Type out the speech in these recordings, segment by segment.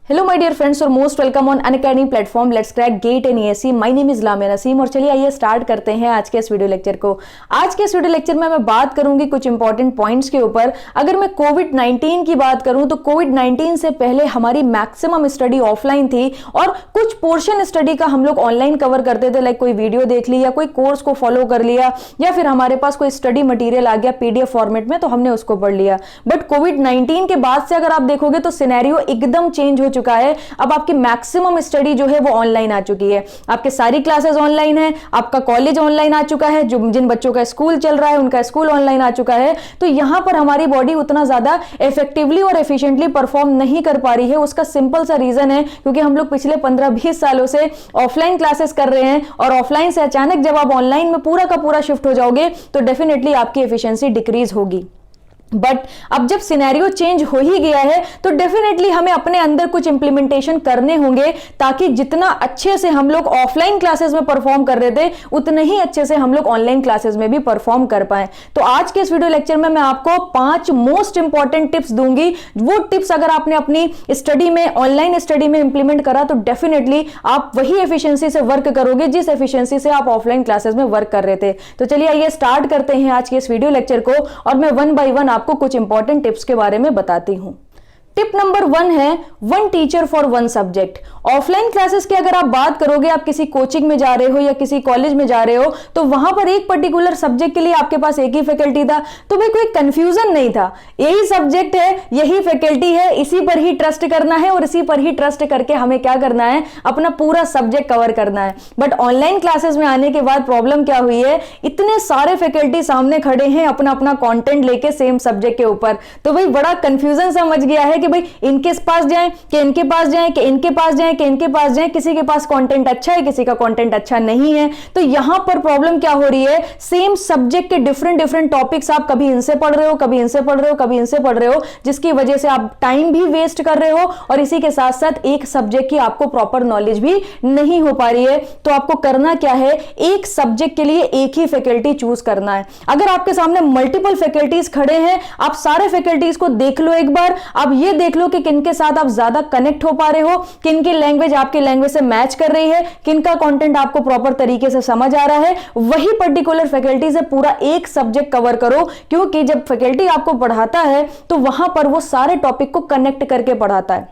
Hello my dear friends और most welcome on Unacademy platform let's crack GATE in ASC. My name is Lamia Naseem और चलिए आइए start करते हैं आज के इस वीडियो लेक्चर को। आज के इस वीडियो लेक्चर में मैं बात करूंगी कुछ इंपॉर्टेंट पॉइंट्स के ऊपर। अगर मैं कोविड-19 की बात करूं तो कोविड-19 से पहले हमारी मैक्सिमम स्टडी ऑफलाइन थी और कुछ पोर्शन स्टडी का हम लोग ऑनलाइन कवर करते थे, लाइक कोई वीडियो देख ली या कोई कोर्स को फॉलो कर लिया या फिर हमारे पास कोई स्टडी मटीरियल आ गया पीडीएफ फॉर्मेट में तो हमने उसको पढ़ लिया। बट कोविड-19 के बाद से अगर आप देखोगे तो सिनेरियो एकदम चेंज हो चुका है। अब आपकी मैक्सिमम स्टडी जो है वो ऑनलाइन आ चुकी है, आपके सारी क्लासेस ऑनलाइन है, आपका कॉलेज ऑनलाइन आ चुका है, जो जिन बच्चों का स्कूल चल रहा है उनका स्कूल ऑनलाइन आ चुका है। तो यहां पर हमारी बॉडी उतना ज्यादा इफेक्टिवली और एफिशिएंटली परफॉर्म नहीं कर पा रही है। उसका सिंपल सा रीजन है क्योंकि हम लोग पिछले 15-20 सालों से ऑफलाइन क्लासेस कर रहे हैं और ऑफलाइन से अचानक जब आप ऑनलाइन में पूरा का पूरा शिफ्ट हो जाओगे तो डेफिनेटली आपकी एफिशिएंसी डिक्रीज होगी। बट अब जब सिनेरियो चेंज हो ही गया है तो डेफिनेटली हमें अपने अंदर कुछ इंप्लीमेंटेशन करने होंगे ताकि जितना अच्छे से हम लोग ऑफलाइन क्लासेस में परफॉर्म कर रहे थे उतने ही अच्छे से हम लोग ऑनलाइन क्लासेस में भी परफॉर्म कर पाए। तो आज के इस वीडियो लेक्चर में मैं आपको 5 मोस्ट इंपॉर्टेंट टिप्स दूंगी। वो टिप्स अगर आपने अपनी स्टडी में, ऑनलाइन स्टडी में इंप्लीमेंट करा तो डेफिनेटली आप वही एफिशिएंसी से वर्क करोगे जिस एफिशिएंसी से आप ऑफलाइन क्लासेस में वर्क कर रहे थे। तो चलिए आइए स्टार्ट करते हैं आज के इस वीडियो लेक्चर को और मैं वन बाय वन आपको कुछ इंपॉर्टेंट टिप्स के बारे में बताती हूं। टिप नंबर 1 है one teacher for one subject. Offline classes की अगर आप बात करोगे, आप किसी कोचिंग में जा रहे हो या किसी कॉलेज में जा रहे हो तो वहां पर एक पर्टिकुलर सब्जेक्ट के लिए आपके पास एक ही फैकल्टी था, तो भाई कोई कंफ्यूजन नहीं था। यही सब्जेक्ट है, यही फैकल्टी है, इसी पर ही ट्रस्ट करना है और इसी पर ही ट्रस्ट करके हमें क्या करना है, अपना पूरा सब्जेक्ट कवर करना है। बट ऑनलाइन क्लासेस में आने के बाद प्रॉब्लम क्या हुई है, इतने सारे फैकल्टी सामने खड़े हैं अपना अपना कॉन्टेंट लेके सेम सब्जेक्ट के ऊपर, तो भाई बड़ा कंफ्यूजन समझ गया है कि भाई इनके पास जाएं कि इनके पास जाएं कि इनके पास जाएं कि इनके पास जाएं, किसी के पास कंटेंट अच्छा है, किसी का कंटेंट अच्छा नहीं है। तो यहां पर प्रॉब्लम क्या हो रही है, सेम सब्जेक्ट के डिफरेंट टॉपिक्स आप कभी इनसे पढ़ रहे हो, कभी इनसे पढ़ रहे हो, कभी इनसे पढ़ रहे हो, जिसकी वजह से आप टाइम भी वेस्ट कर रहे हो और इसी के साथ साथ एक सब्जेक्ट की आपको प्रॉपर नॉलेज भी नहीं हो पा रही है। तो आपको करना क्या है, एक सब्जेक्ट के लिए एक ही फैकल्टी चूज करना है। अगर आपके सामने मल्टीपल फैकल्टीज खड़े हैं, आप सारे फैकल्टीज को देख लो एक बार, आप ये देख लो कि किनके साथ आप ज्यादा कनेक्ट हो पा रहे हो, किनकी लैंग्वेज आपकी लैंग्वेज से मैच कर रही है, किनका कंटेंट आपको प्रॉपर तरीके से समझ आ रहा है, वही पर्टिकुलर फैकल्टी से पूरा एक सब्जेक्ट कवर करो। क्योंकि जब फैकल्टी आपको पढ़ाता है तो वहां पर वो सारे टॉपिक को कनेक्ट करके पढ़ाता है।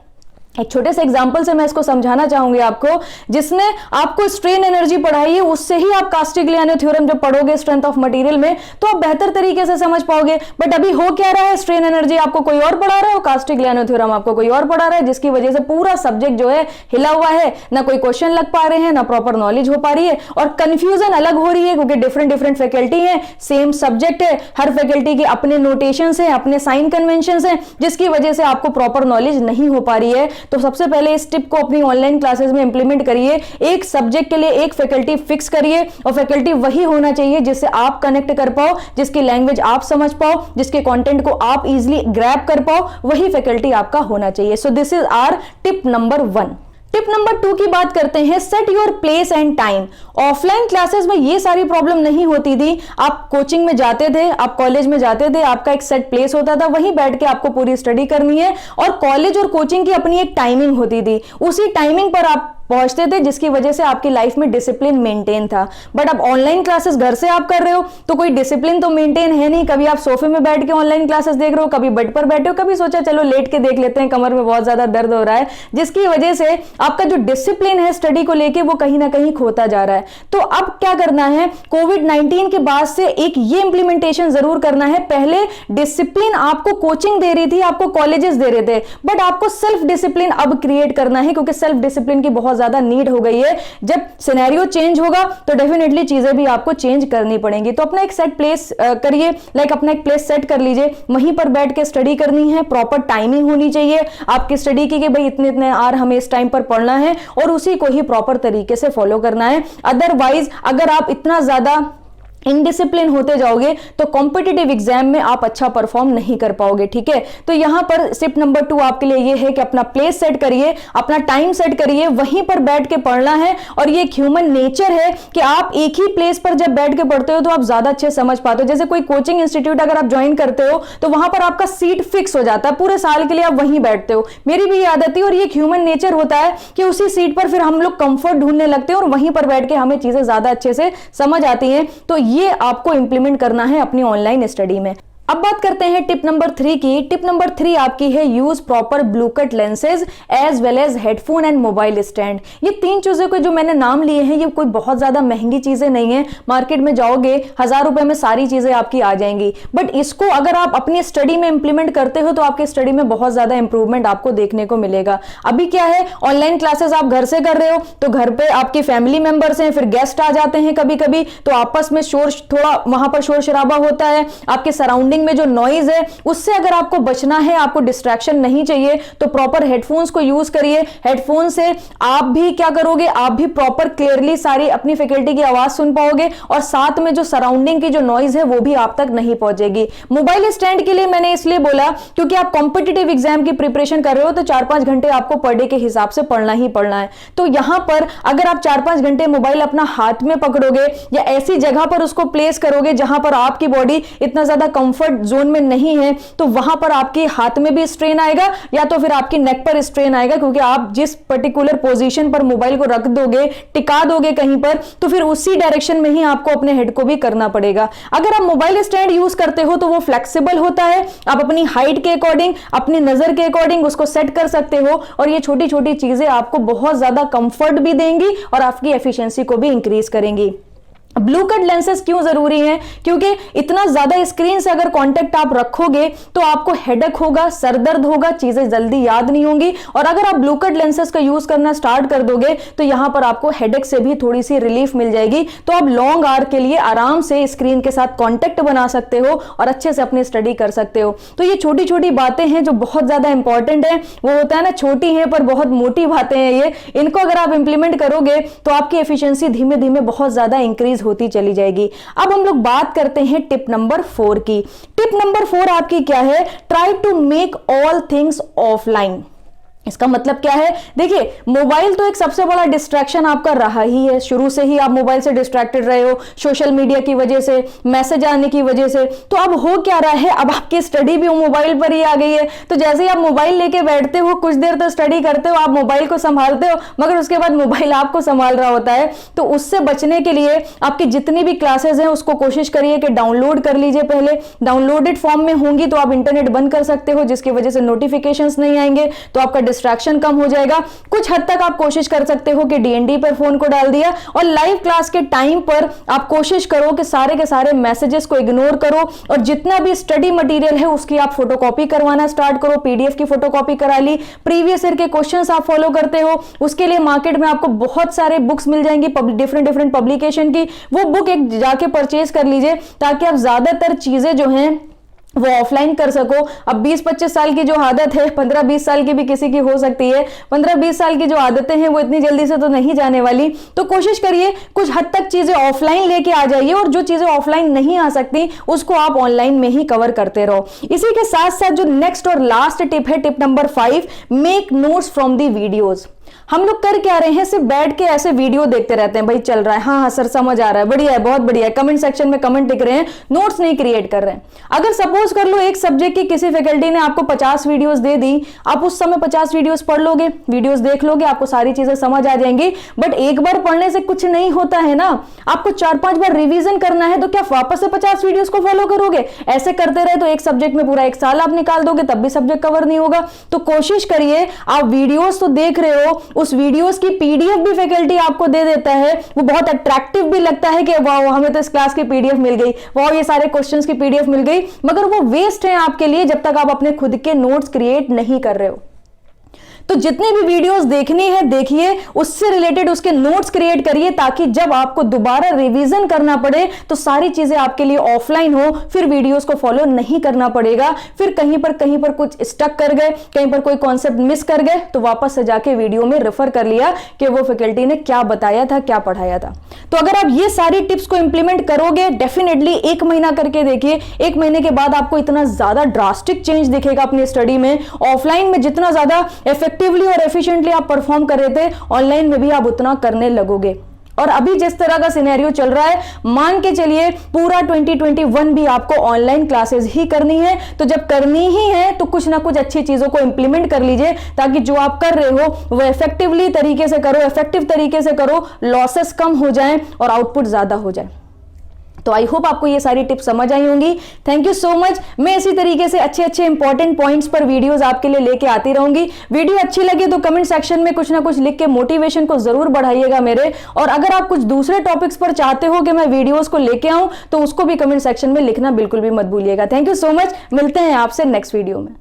एक छोटे से एग्जांपल से मैं इसको समझाना चाहूंगी आपको। जिसने आपको स्ट्रेन एनर्जी पढ़ाई है उससे ही आप कास्टिग्लियानो थ्योरम जब पढ़ोगे स्ट्रेंथ ऑफ मटेरियल में तो आप बेहतर तरीके से समझ पाओगे। बट अभी हो क्या रहा है, स्ट्रेन एनर्जी आपको कोई और पढ़ा रहा है और कास्टिग्लियानो थ्योरम आपको कोई और पढ़ा रहा है, जिसकी वजह से पूरा सब्जेक्ट जो है हिला हुआ है, ना कोई क्वेश्चन लग पा रहे हैं, ना प्रॉपर नॉलेज हो पा रही है और कंफ्यूजन अलग हो रही है क्योंकि डिफरेंट फैकल्टी है, सेम सब्जेक्ट है, हर फैकल्टी के अपने नोटेशन है, अपने साइन कन्वेंशन है, जिसकी वजह से आपको प्रॉपर नॉलेज नहीं हो पा रही है। तो सबसे पहले इस टिप को अपनी ऑनलाइन क्लासेस में इंप्लीमेंट करिए। एक सब्जेक्ट के लिए एक फैकल्टी फिक्स करिए और फैकल्टी वही होना चाहिए जिससे आप कनेक्ट कर पाओ, जिसकी लैंग्वेज आप समझ पाओ, जिसके कंटेंट को आप इजीली ग्रैब कर पाओ, वही फैकल्टी आपका होना चाहिए। So this is our tip number 1। Tip number 2 की बात करते हैं, set your place and time. Offline classes में ये सारी प्रॉब्लम नहीं होती थी। आप कोचिंग में जाते थे, आप कॉलेज में जाते थे, आपका एक सेट प्लेस होता था, वहीं बैठ के आपको पूरी स्टडी करनी है और कॉलेज और कोचिंग की अपनी एक टाइमिंग होती थी, उसी टाइमिंग पर आप पहुंचते थे, जिसकी वजह से आपकी लाइफ में डिसिप्लिन मेंटेन था। बट अब ऑनलाइन क्लासेस घर से आप कर रहे हो तो कोई डिसिप्लिन तो मेंटेन है नहीं। कभी आप सोफे में बैठ के ऑनलाइन क्लासेस देख रहे हो, कभी बेड पर बैठे हो, कभी सोचा चलो लेट के देख लेते हैं, कमर में बहुत ज्यादा दर्द हो रहा है, जिसकी वजह से आपका जो डिसिप्लिन है स्टडी को लेके वो कहीं ना कहीं खोता जा रहा है। तो अब क्या करना है, कोविड-19 के बाद से एक ये इंप्लीमेंटेशन जरूर करना है। पहले डिसिप्लिन आपको कोचिंग दे रही थी, आपको कॉलेजेस दे रहे थे, बट आपको सेल्फ डिसिप्लिन अब क्रिएट करना है क्योंकि सेल्फ डिसिप्लिन की बहुत ज्यादा नीड हो गई है। जब सिनेरियो चेंज होगा तो डेफिनेटली चीजें भी आपको चेंज करनी पड़ेंगी। तो अपना एक सेट प्लेस करिए, लाइक अपना एक प्लेस सेट कर लीजिए, वहीं पर बैठ के स्टडी करनी है, प्रॉपर टाइमिंग होनी चाहिए आपकी स्टडी की कि भाई इतने आवर हमें इस टाइम पर पढ़ना है और उसी को ही प्रॉपर तरीके से फॉलो करना है। अदरवाइज अगर आप इतना ज्यादा इनडिसिप्लिन होते जाओगे तो कॉम्पिटिटिव एग्जाम में आप अच्छा परफॉर्म नहीं कर पाओगे। ठीक है, तो यहां पर स्टेप नंबर 2 आपके लिए ये है कि अपना प्लेस सेट करिए, अपना टाइम सेट करिए, वहीं पर बैठ के पढ़ना है। और ये एक ह्यूमन नेचर है कि आप एक ही प्लेस पर जब बैठ के पढ़ते हो तो आप ज्यादा अच्छे समझ पाते हो। जैसे कोई कोचिंग इंस्टीट्यूट अगर आप ज्वाइन करते हो तो वहां पर आपका सीट फिक्स हो जाता है, पूरे साल के लिए आप वहीं बैठते हो। मेरी भी आदत थी और ये एक ह्यूमन नेचर होता है कि उसी सीट पर फिर हम लोग कंफर्ट ढूंढने लगते हैं और वहीं पर बैठ के हमें चीजें ज्यादा अच्छे से समझ आती हैं। तो ये आपको इंप्लीमेंट करना है अपनी ऑनलाइन स्टडी में। अब बात करते हैं टिप नंबर 3 की। टिप नंबर 3 आपकी है use proper blue cut lenses as well as headphone and mobile stand. ये 3 चीजों के जो मैंने नाम लिए हैं ये कोई बहुत ज्यादा महंगी चीजें नहीं है, मार्केट में जाओगे 1000 रुपए में सारी चीजें आपकी आ जाएंगी। बट इसको अगर आप अपनी स्टडी में इंप्लीमेंट करते हो तो आपकी स्टडी में बहुत ज्यादा इंप्रूवमेंट आपको देखने को मिलेगा। अभी क्या है, ऑनलाइन क्लासेस आप घर से कर रहे हो तो घर पे आपके फैमिली मेंबर्स हैं, फिर गेस्ट आ जाते हैं कभी कभी, तो आपस में शोर, थोड़ा वहां पर शोर शराबा होता है, आपके सराउंडिंग में जो नॉइज है उससे अगर आपको बचना है, आपको डिस्ट्रैक्शन नहीं चाहिए, तो प्रॉपर हेडफोन्स को यूज करिए। हेडफोन से आप भी क्या करोगे, आप भी प्रॉपर क्लियरली सारी अपनी फैकल्टी की आवाज सुन पाओगे और साथ में जो सराउंडिंग की जो नॉइज है वो भी आप तक नहीं पहुंचेगी। मोबाइल स्टैंड के लिए मैंने इसलिए बोला क्योंकि आप कॉम्पिटिटिव एग्जाम की प्रिपरेशन कर रहे हो तो 4-5 घंटे आपको पर डे के हिसाब से पढ़ना ही पढ़ना है। तो यहां पर अगर आप 4-5 घंटे मोबाइल अपना हाथ में पकड़ोगे या ऐसी जगह पर उसको प्लेस करोगे जहां पर आपकी बॉडी इतना ज्यादा कंफर्ट जोन में नहीं है, तो वहां पर आपके हाथ में भी स्ट्रेन आएगा या तो फिर आपकी नेक पर स्ट्रेन आएगा, क्योंकि आप जिस पर्टिकुलर पोजीशन पर मोबाइल को रख दोगे, टिका दोगे कहीं पर, तो फिर उसी डायरेक्शन में ही आपको अपने हेड को भी करना पड़ेगा। अगर आप मोबाइल स्टैंड यूज करते हो तो वो फ्लेक्सिबल होता है, आप अपनी हाइट के अकॉर्डिंग, अपनी नजर के अकॉर्डिंग उसको सेट कर सकते हो और ये छोटी छोटी चीजें आपको बहुत ज्यादा कंफर्ट भी देंगी और आपकी एफिशिएंसी को भी इंक्रीज करेंगी। ब्लू कट लेंसेज क्यों जरूरी है, क्योंकि इतना ज्यादा स्क्रीन से अगर कांटेक्ट आप रखोगे तो आपको हेडेक होगा, सरदर्द होगा, चीजें जल्दी याद नहीं होंगी। और अगर आप ब्लू कट लेंसेज का यूज करना स्टार्ट कर दोगे तो यहां पर आपको हेडेक से भी थोड़ी सी रिलीफ मिल जाएगी, तो आप लॉन्ग आवर के लिए आराम से स्क्रीन के साथ कांटेक्ट बना सकते हो और अच्छे से अपनी स्टडी कर सकते हो। तो ये छोटी छोटी बातें हैं जो बहुत ज्यादा इंपॉर्टेंट है। वो होता है ना, छोटी है पर बहुत मोटी बातें हैं ये, इनको अगर आप इंप्लीमेंट करोगे तो आपकी एफिशिएंसी धीमे धीमे बहुत ज्यादा इंक्रीज होती चली जाएगी। अब हम लोग बात करते हैं टिप नंबर 4 की। टिप नंबर 4 आपकी क्या है, try to make all things offline. इसका मतलब क्या है, देखिए मोबाइल तो एक सबसे बड़ा डिस्ट्रैक्शन आपका रहा ही है, शुरू से ही आप मोबाइल से डिस्ट्रैक्टेड रहे हो, सोशल मीडिया की वजह से, मैसेज आने की वजह से। तो अब हो क्या रहा है, अब आपकी स्टडी भी मोबाइल पर ही आ गई है। तो जैसे ही आप मोबाइल लेके बैठते हो, कुछ देर तो स्टडी करते हो, आप मोबाइल को संभालते हो, मगर उसके बाद मोबाइल आपको संभाल रहा होता है। तो उससे बचने के लिए आपकी जितनी भी क्लासेस हैं उसको कोशिश करिए कि डाउनलोड कर लीजिए। पहले डाउनलोडेड फॉर्म में होंगी तो आप इंटरनेट बंद कर सकते हो, जिसकी वजह से नोटिफिकेशंस नहीं आएंगे, तो आपका डिस्ट्रैक्शन कम हो जाएगा। कुछ हद तक आप कोशिश कर सकते हो कि डीएनडी पर फोन को डाल दिया और लाइव क्लास के टाइम पर आप कोशिश करो कि सारे के सारे मैसेजेस को इग्नोर करो और जितना भी स्टडी मटेरियल है उसकी आप फोटोकॉपी करवाना स्टार्ट करो। पीडीएफ की फोटोकॉपी करा ली, प्रीवियस ईयर के क्वेश्चंस आप फॉलो करते हो, उसके लिए मार्केट में आपको बहुत सारे बुक्स मिल जाएंगी डिफरेंट डिफरेंट पब्लिकेशन की, वो बुक एक जाके परचेज कर लीजिए ताकि आप ज्यादातर चीजें जो हैं वो ऑफलाइन कर सको। अब 20-25 साल की जो आदत है, 15-20 साल की भी किसी की हो सकती है, 15-20 साल की जो आदतें हैं वो इतनी जल्दी से तो नहीं जाने वाली। तो कोशिश करिए कुछ हद तक चीजें ऑफलाइन लेके आ जाइए और जो चीजें ऑफलाइन नहीं आ सकती उसको आप ऑनलाइन में ही कवर करते रहो। इसी के साथ साथ जो नेक्स्ट और लास्ट टिप है, tip number 5, make notes from the videos. हम लोग कर क्या रहे हैं, सिर्फ बैठ के ऐसे वीडियो देखते रहते हैं, भाई चल रहा है, हाँ हाँ सर समझ आ रहा है, बढ़िया है, बहुत बढ़िया है, कमेंट सेक्शन में कमेंट लिख रहे हैं, नोट्स नहीं क्रिएट कर रहे हैं। अगर सपोज कर लो एक सब्जेक्ट की किसी फैकल्टी ने आपको 50 वीडियोस दे दी, आप उस समय 50 वीडियोस पढ़ लोगे, वीडियोस देख लोगे, आपको सारी चीजें समझ आ जाएंगी। बट एक बार पढ़ने से कुछ नहीं होता है ना, आपको 4-5 बार रिवीजन करना है। तो क्या वापस से 50 वीडियोस को फॉलो करोगे? ऐसे करते रहे तो एक सब्जेक्ट में पूरा 1 साल आप निकाल दोगे, तब भी सब्जेक्ट कवर नहीं होगा। तो कोशिश करिए, आप वीडियोस तो देख रहे हो, उस वीडियोस की पीडीएफ भी फैकल्टी आपको दे देता है, वो बहुत अट्रैक्टिव भी लगता है कि वाह हमें तो इस क्लास की पीडीएफ मिल गई, वाह ये सारे क्वेश्चंस की पीडीएफ मिल गई, मगर वो वेस्ट है आपके लिए जब तक आप अपने खुद के नोट्स क्रिएट नहीं कर रहे हो। तो जितने भी वीडियोस देखनी है देखिए, उससे रिलेटेड उसके नोट्स क्रिएट करिए, ताकि जब आपको दोबारा रिवीजन करना पड़े तो सारी चीजें आपके लिए ऑफलाइन हो, फिर वीडियोस को फॉलो नहीं करना पड़ेगा। फिर कहीं पर कुछ स्टक कर गए, कहीं पर कोई कॉन्सेप्ट मिस कर गए, तो वापस से जाके वीडियो में रेफर कर लिया कि वो फैकल्टी ने क्या बताया था, क्या पढ़ाया था। तो अगर आप ये सारी टिप्स को इंप्लीमेंट करोगे, डेफिनेटली 1 महीना करके देखिए, 1 महीने के बाद आपको इतना ज्यादा ड्रास्टिक चेंज दिखेगा अपनी स्टडी में। ऑफलाइन में जितना ज्यादा इफेक्टिवली और एफिशिएंटली आप परफॉर्म कर रहे थे, ऑनलाइन में भी आप उतना करने लगोगे। और अभी जिस तरह का सिनेरियो चल रहा है, मान के चलिए पूरा 2021 भी आपको ऑनलाइन क्लासेस ही करनी है। तो जब करनी ही है तो कुछ ना कुछ अच्छी चीजों को इंप्लीमेंट कर लीजिए, ताकि जो आप कर रहे हो वो इफेक्टिव तरीके से करो, लॉसेस कम हो जाएं और आउटपुट ज्यादा हो जाए। तो आई होप आपको ये सारी टिप्स समझ आई होंगी। Thank you so much. मैं इसी तरीके से अच्छे इंपॉर्टेंट पॉइंट्स पर वीडियोस आपके लिए लेके आती रहूंगी। वीडियो अच्छी लगे तो कमेंट सेक्शन में कुछ ना कुछ लिख के मोटिवेशन को जरूर बढ़ाइएगा मेरे। और अगर आप कुछ दूसरे टॉपिक्स पर चाहते हो कि मैं वीडियोस को लेके आऊं, तो उसको भी कमेंट सेक्शन में लिखना बिल्कुल भी मत भूलिएगा। Thank you so much. मिलते हैं आपसे नेक्स्ट वीडियो में।